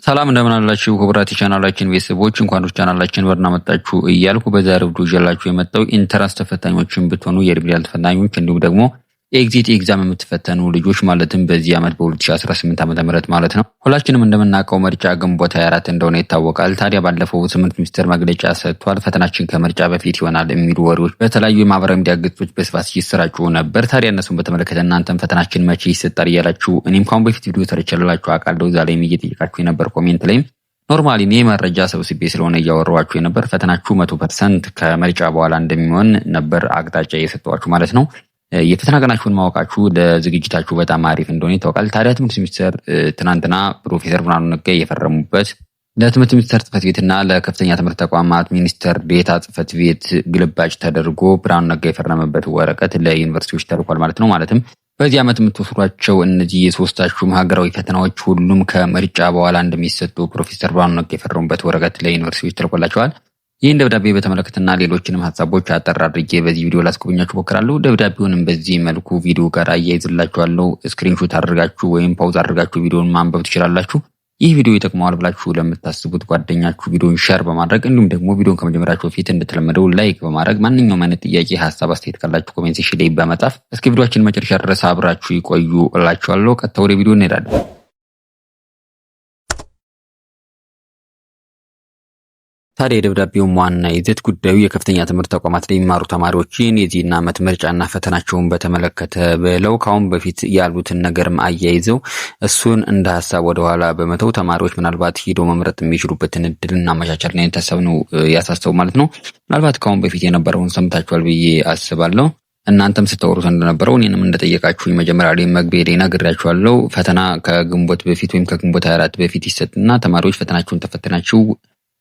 ሰላም እንደምን አላችሁ ክቡራት የቻናላችን ቤተሰቦች፣ እንኳን ወደ ቻናላችን በደህና መጣችሁ እያልኩ በዛሬው ቪዲዮ ይዤላችሁ የመጣው ኢንትራንስ ተፈታኞችን ብትሆኑ የሪሚዲያል ተፈታኞች እንዲሁም ደግሞ ኤግዚት ኤግዛም የምትፈተኑ ልጆች ማለትም በዚህ ዓመት በ2018 ዓ.ም ማለት ነው። ሁላችንም እንደምናውቀው ምርጫ ግንቦት 24 እንደሆነ ይታወቃል። ታዲያ ባለፈው ትምህርት ሚኒስቴር መግለጫ ሰጥቷል። ፈተናችን ከምርጫ በፊት ይሆናል የሚሉ ወሬዎች በተለያዩ የማህበራዊ ሚዲያ ገጾች በስፋት ሲሰራጩ ነበር። ታዲያ እነሱን በተመለከተ እናንተም ፈተናችን መቼ ይሰጣል እያላችሁ እኔም ካሁን በፊት ቪዲዮ ሰርቼላችሁ አውቃለሁ። እዛ ላይም እየጠየቃችሁ የነበር ኮሜንት ላይም ኖርማሊ እኔ መረጃ ሰብስቤ ስለሆነ እያወራኋችሁ የነበር ፈተናችሁ 100% ከምርጫ በኋላ እንደሚሆን ነበር አቅጣጫ እየሰጠኋችሁ ማለት ነው። የፈተና ቀናችሁን ማወቃችሁ ለዝግጅታችሁ በጣም አሪፍ እንደሆነ ይታወቃል። ታዲያ ትምህርት ሚኒስቴር ትናንትና ፕሮፌሰር ብርሃኑ ነጋ የፈረሙበት ለትምህርት ሚኒስቴር ጽሕፈት ቤትና ለከፍተኛ ትምህርት ተቋማት ሚኒስቴር ዴኤታ ጽሕፈት ቤት ግልባጭ ተደርጎ ብርሃኑ ነጋ የፈረመበት ወረቀት ለዩኒቨርሲቲዎች ተልኳል ማለት ነው። ማለትም በዚህ ዓመት የምትወስዷቸው እነዚህ የሶስታችሁም ሀገራዊ ፈተናዎች ሁሉም ከምርጫ በኋላ እንደሚሰጡ ፕሮፌሰር ብርሃኑ ነጋ የፈረሙበት ወረቀት ለዩኒቨርሲቲዎች ተልኮላቸዋል። ይህን ደብዳቤ በተመለከተና ሌሎችንም ሀሳቦች አጠር አድርጌ በዚህ ቪዲዮ ላስጎበኛችሁ ሞክራለሁ። ደብዳቤውንም በዚህ መልኩ ቪዲዮ ጋር አያይዝላችኋለሁ። ስክሪንሾት አድርጋችሁ ወይም ፓውዝ አድርጋችሁ ቪዲዮን ማንበብ ትችላላችሁ። ይህ ቪዲዮ ይጠቅመዋል ብላችሁ ለምታስቡት ጓደኛችሁ ቪዲዮን ሼር በማድረግ እንዲሁም ደግሞ ቪዲዮን ከመጀመራችሁ በፊት እንደተለመደው ላይክ በማድረግ ማንኛውም አይነት ጥያቄ፣ ሀሳብ፣ አስተያየት ካላችሁ ኮሜንት ሴክሽን ላይ በመጻፍ እስከ ቪዲዮአችን መጨረሻ ድረስ አብራችሁ ይቆዩ እላችኋለሁ። ቀጥታ ወደ ቪዲዮ እንሄዳለን። ታዲያ የደብዳቤውም ዋና ይዘት ጉዳዩ የከፍተኛ ትምህርት ተቋማት ላይ የሚማሩ ተማሪዎችን የዚህን ዓመት ምርጫና ፈተናቸውን በተመለከተ ብለው ካሁን በፊት ያሉትን ነገርም አያይዘው እሱን እንደ ሀሳብ ወደኋላ በመተው ተማሪዎች ምናልባት ሂዶ መምረጥ የሚችሉበትን እድል እናመቻቻለን አይነት ሀሳብ ነው ያሳሰቡ ማለት ነው። ምናልባት ካሁን በፊት የነበረውን ሰምታችኋል ብዬ አስባለሁ። እናንተም ስታወሩት እንደነበረው እኔንም እንደጠየቃችሁኝ መጀመሪያ ላይ መግቢያ ላይ ነግሬያችኋለሁ። ፈተና ከግንቦት በፊት ወይም ከግንቦት 24 በፊት ይሰጥና ተማሪዎች ፈተናቸውን ተፈትናችሁ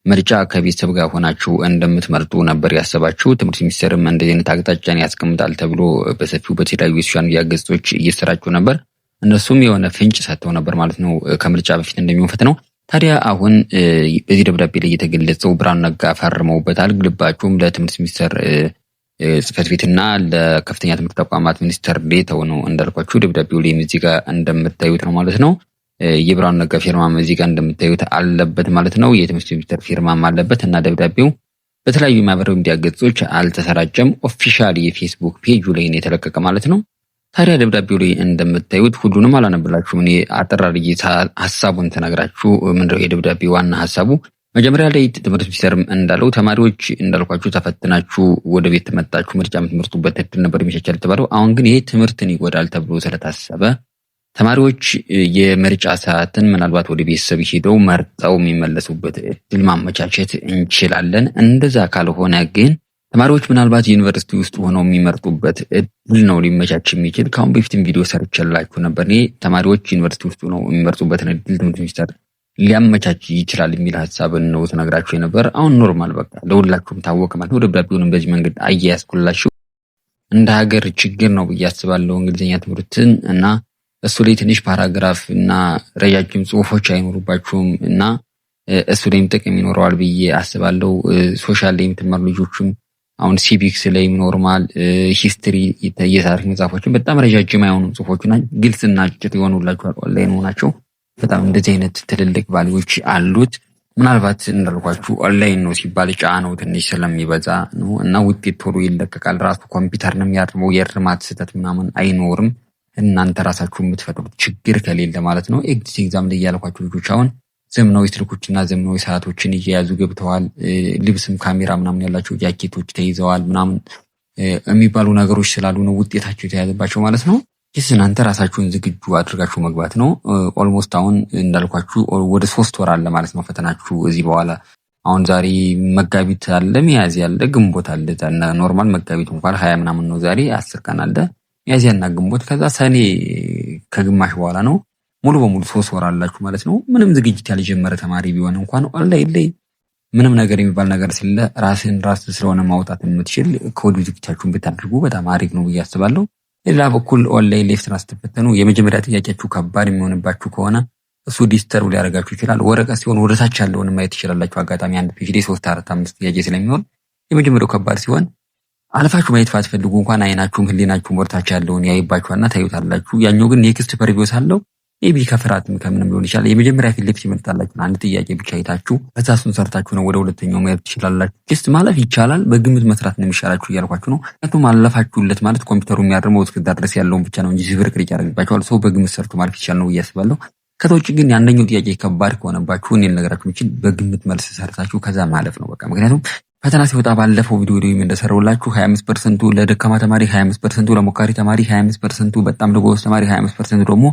ምርጫ ከቤተሰብ ጋር ሆናችሁ እንደምትመርጡ ነበር ያሰባችሁ። ትምህርት ሚኒስቴርም እንደዚህ አይነት አቅጣጫን ያስቀምጣል ተብሎ በሰፊው በተለያዩ የሶሻል ሚዲያ ገጾች እየሰራጩ ነበር። እነሱም የሆነ ፍንጭ ሰጥተው ነበር ማለት ነው ከምርጫ በፊት እንደሚሆን ፈተናው። ታዲያ አሁን በዚህ ደብዳቤ ላይ የተገለጸው ብርሃኑ ነጋ ፈርመውበታል። ግልባጩም ለትምህርት ሚኒስቴር ጽሕፈት ቤትና ለከፍተኛ ትምህርት ተቋማት ሚኒስቴር ዴኤታው ነው እንዳልኳችሁ። ደብዳቤው ላይ እዚህ ጋር እንደምታዩት ነው ማለት ነው። የብርሃኑ ነጋ ፊርማም እዚህ ጋር እንደምታዩት አለበት ማለት ነው። የትምህርት ሚኒስቴር ፊርማም አለበት እና ደብዳቤው በተለያዩ ማህበራዊ ሚዲያ ገጾች አልተሰራጨም። ኦፊሻሊ የፌስቡክ ፔጁ ላይ ነው የተለቀቀ ማለት ነው። ታዲያ ደብዳቤው ላይ እንደምታዩት ሁሉንም አላነብላችሁም። እኔ አጠር አድርጌ ሀሳቡን ተናግራችሁ ምንድነው የደብዳቤ ዋና ሀሳቡ። መጀመሪያ ላይ ትምህርት ሚኒስቴርም እንዳለው ተማሪዎች እንዳልኳችሁ ተፈትናችሁ ወደ ቤት ተመጣችሁ ምርጫ የምትመርጡበት እድል ነበር የሚሻሻል የተባለው። አሁን ግን ይሄ ትምህርትን ይጎዳል ተብሎ ስለታሰበ ተማሪዎች የምርጫ ሰዓትን ምናልባት ወደ ቤተሰብ ሄደው መርጠው የሚመለሱበት እድል ማመቻቸት እንችላለን። እንደዛ ካልሆነ ግን ተማሪዎች ምናልባት ዩኒቨርሲቲ ውስጥ ሆነው የሚመርጡበት እድል ነው ሊመቻች የሚችል። ካሁን በፊትም ቪዲዮ ሰርቼላችሁ ነበር። እኔ ተማሪዎች ዩኒቨርሲቲ ውስጥ ሆነው የሚመርጡበትን እድል ትምህርት ሚኒስቴር ሊያመቻች ይችላል የሚል ሀሳብን ነው ተነግራችሁ የነበር። አሁን ኖርማል በቃ ለሁላችሁም ታወቀ ማለት ነው። ደብዳቤውንም በዚህ መንገድ አያያዝኩላችሁ። እንደ ሀገር ችግር ነው ብዬ አስባለሁ እንግሊዝኛ ትምህርትን እና እሱ ላይ ትንሽ ፓራግራፍ እና ረጃጅም ጽሁፎች አይኖሩባችሁም እና እሱ ላይም ጥቅም ይኖረዋል ብዬ አስባለሁ። ሶሻል ላይ የምትማሩ ልጆችም አሁን ሲቪክስ ላይ ኖርማል፣ ሂስትሪ፣ የታሪክ መጽሐፎችን በጣም ረጃጅም አይሆኑም ጽሁፎችና ግልጽና አጭር የሆኑላችኋል። ኦንላይን ሆናቸው በጣም እንደዚህ አይነት ትልልቅ ቫልዩዎች አሉት። ምናልባት እንዳልኳችሁ ኦንላይን ነው ሲባል ጫናው ትንሽ ስለሚበዛ ነው እና ውጤት ቶሎ ይለቀቃል። ራሱ ኮምፒውተር ነው የሚያርመው። የእርማት ስህተት ምናምን አይኖርም። እናንተ ራሳችሁ የምትፈጥሩት ችግር ከሌለ ማለት ነው። ኤግዚት ኤግዛም ላይ ያልኳችሁ ልጆች አሁን ዘመናዊ ስልኮችና ዘመናዊ ሰዓቶችን እየያዙ ገብተዋል። ልብስም ካሜራ ምናምን ያላቸው ጃኬቶች ተይዘዋል ምናምን የሚባሉ ነገሮች ስላሉ ነው ውጤታቸው የተያዘባቸው ማለት ነው። ይህ እናንተ ራሳችሁን ዝግጁ አድርጋችሁ መግባት ነው። ኦልሞስት አሁን እንዳልኳችሁ ወደ 3 ወር አለ ማለት ነው ፈተናችሁ እዚህ በኋላ። አሁን ዛሬ መጋቢት አለ፣ ሚያዝያ አለ፣ ግንቦት አለ። ኖርማል መጋቢት እንኳን 20 ምናምን ነው። ዛሬ 10 ቀን አለ። ሚያዝያና ግንቦት ከዛ ሰኔ ከግማሽ በኋላ ነው። ሙሉ በሙሉ 3 ወር አላችሁ ማለት ነው። ምንም ዝግጅት ያልጀመረ ተማሪ ቢሆን እንኳን ኦንላይን ላይ ምንም ነገር የሚባል ነገር ስለሌለ ራስ ስለሆነ ማውጣት የምትችል ከወዲሁ ዝግጅታችሁን ብታደርጉ በጣም አሪፍ ነው ብዬ አስባለሁ። ሌላ በኩል ኦንላይን ላይ ፈተና ስትፈተኑ የመጀመሪያ ጥያቄያችሁ ከባድ የሚሆንባችሁ ከሆነ እሱ ዲስተርብ ሊያደርጋችሁ ይችላል። ወረቀት ሲሆን ወደታች ያለውን ማየት ትችላላችሁ። አጋጣሚ አንድ ፔጅ ላይ 3 4 5 ጥያቄ ስለሚሆን የመጀመሪያው ከባድ ሲሆን አልፋችሁ ማየት ባትፈልጉ እንኳን አይናችሁም ህሊናችሁም ወርታችሁ ያለውን ያይባችኋልና ታዩታላችሁ። ያኛው ግን ኔክስት ፐርቪውስ አለው ሜቢ ከፍርሃትም ከምንም ሊሆን ይችላል። የመጀመሪያ ፊት ለፊት ይመጣላችሁ አንድ ጥያቄ ብቻ አይታችሁ በዛ እሱን ሰርታችሁ ነው ወደ ሁለተኛው መሄድ ትችላላችሁ። ጀስት ማለፍ ይቻላል፣ በግምት መስራት ነው የሚሻላችሁ እያልኳችሁ ነው። ምክንያቱም አለፋችሁለት ማለት ኮምፒውተሩ የሚያርመው እስከዛ ድረስ ያለውን ብቻ ነው እንጂ ዝብርቅርቅ ያደርግባችኋል። ሰው በግምት ሰርቶ ማለፍ ይቻላል ነው እያስባለሁ። ከዛ ውጭ ግን ያንደኛው ጥያቄ ከባድ ከሆነባችሁ እኔ ልነግራችሁ የምችል በግምት መልስ ሰርታችሁ ከዛ ማለፍ ነው በቃ። ምክንያቱም ፈተና ሲወጣ ባለፈው ቪዲዮ እንደሰራሁላችሁ 25% ለደካማ ተማሪ፣ 25% ለሞካሪ ተማሪ፣ 25% በጣም ለጎበዝ ተማሪ፣ 25% ደግሞ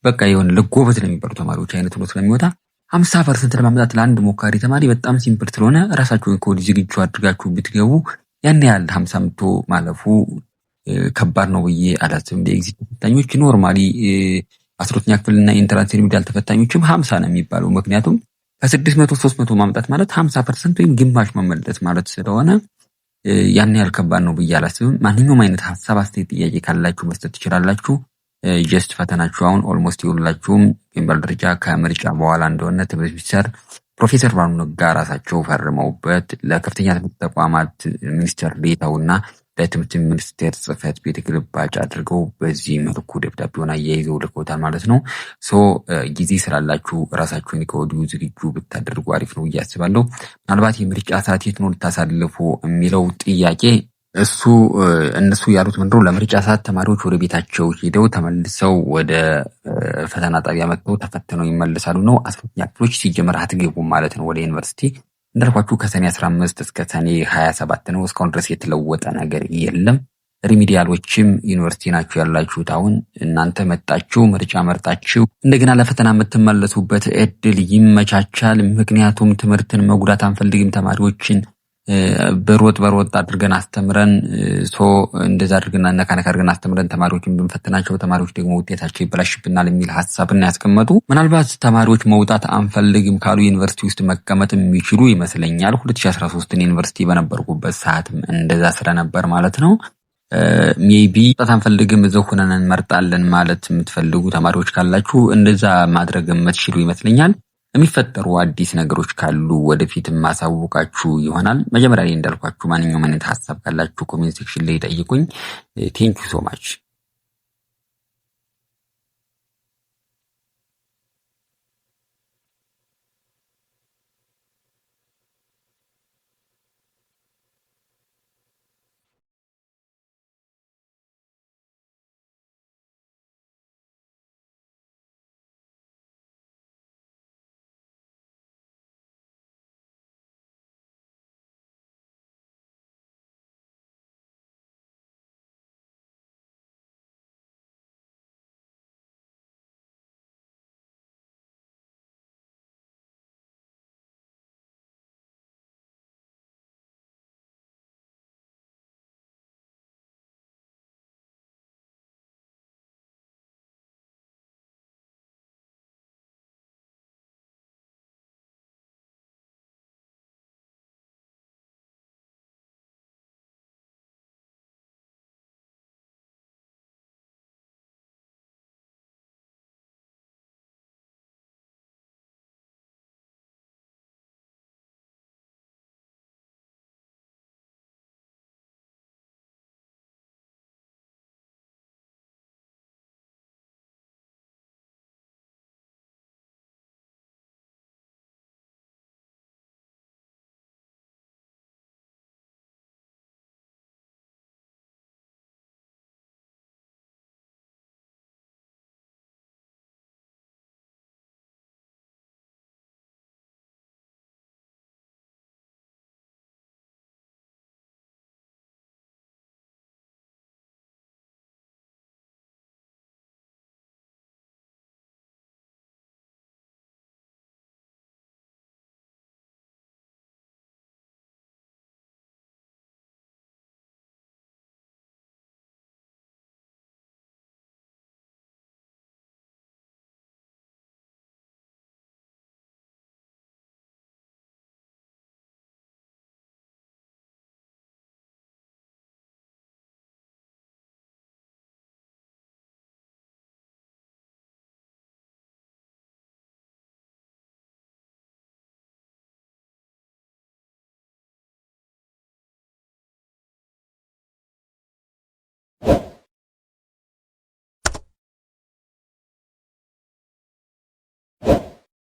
በቃ የሆነ ለጎበዝ ለሚባሉ ተማሪዎች አይነት ነው ስለሚወጣ 50% ለማምጣት ለአንድ ሞካሪ ተማሪ በጣም ሲምፕል ስለሆነ ራሳችሁን ከወዲህ ዝግጁ አድርጋችሁ ብትገቡ ያን ያህል 50 ማለፉ ከባድ ነው ብዬ አላስብም። በኤግዚት ተፈታኞች ኖርማሊ 12ኛ ክፍልና ኢንትራንስ ሪሚዲያል ተፈታኞችም 50 ነው የሚባለው። ምክንያቱም ከ600 300 ማምጣት ማለት 50% ወይም ግማሽ መመለስ ማለት ስለሆነ ያን ያህል ከባድ ነው ብዬ አላስብም። ማንኛውም አይነት ሀሳብ፣ አስተያየት፣ ጥያቄ ካላችሁ መስጠት ትችላላችሁ። ጀስት ፈተናችሁ አሁን ኦልሞስት ይሁንላችሁም የሚባል ደረጃ ከምርጫ በኋላ እንደሆነ ትምህርት ሚኒስቴር ፕሮፌሰር ብርሃኑ ነጋ ራሳቸው ፈርመውበት ለከፍተኛ ትምህርት ተቋማት ሚኒስቴር ዴኤታውና ለትምህርት ሚኒስቴር ጽሕፈት ቤት ግልባጭ አድርገው በዚህ መልኩ ደብዳቤውን አያይዘው ልከውታል ማለት ነው። ጊዜ ስላላችሁ ራሳችሁን ከወዲሁ ዝግጁ ብታደርጉ አሪፍ ነው እያስባለሁ። ምናልባት የምርጫ ሰዓት የት ነው ልታሳልፉ የሚለው ጥያቄ እሱ እነሱ ያሉት ምንድነው ለምርጫ ሰዓት ተማሪዎች ወደ ቤታቸው ሄደው ተመልሰው ወደ ፈተና ጣቢያ መጥተው ተፈትነው ይመለሳሉ ነው። 12ኛ ክፍሎች ሲጀመር አትገቡም ማለት ነው ወደ ዩኒቨርሲቲ። እንዳልኳችሁ ከሰኔ 15 እስከ ሰኔ 27 ነው። እስካሁን ድረስ የተለወጠ ነገር የለም። ሪሚዲያሎችም ዩኒቨርሲቲ ናችሁ ያላችሁት። አሁን እናንተ መጣችሁ ምርጫ መርጣችሁ እንደገና ለፈተና የምትመለሱበት እድል ይመቻቻል። ምክንያቱም ትምህርትን መጉዳት አንፈልግም። ተማሪዎችን በሮጥ አድርገን አስተምረን እንደዛ አድርገን ነካነካ አድርገን አስተምረን ተማሪዎችን ብንፈትናቸው ተማሪዎች ደግሞ ውጤታቸው ይበላሽብናል የሚል ሀሳብና ያስቀመጡ። ምናልባት ተማሪዎች መውጣት አንፈልግም ካሉ ዩኒቨርሲቲ ውስጥ መቀመጥ የሚችሉ ይመስለኛል። 2013 ዩኒቨርሲቲ በነበርኩበት ሰዓትም እንደዛ ስለነበር ማለት ነው። ሜቢ መውጣት አንፈልግም እዛው ሆነን እንመርጣለን ማለት የምትፈልጉ ተማሪዎች ካላችሁ እንደዛ ማድረግ የምትችሉ ይመስለኛል። የሚፈጠሩ አዲስ ነገሮች ካሉ ወደፊት ማሳወቃችሁ ይሆናል። መጀመሪያ ላይ እንዳልኳችሁ ማንኛውም አይነት ሀሳብ ካላችሁ ኮሜንት ሴክሽን ላይ ጠይቁኝ። ቴንክ ዩ ሶ ማች።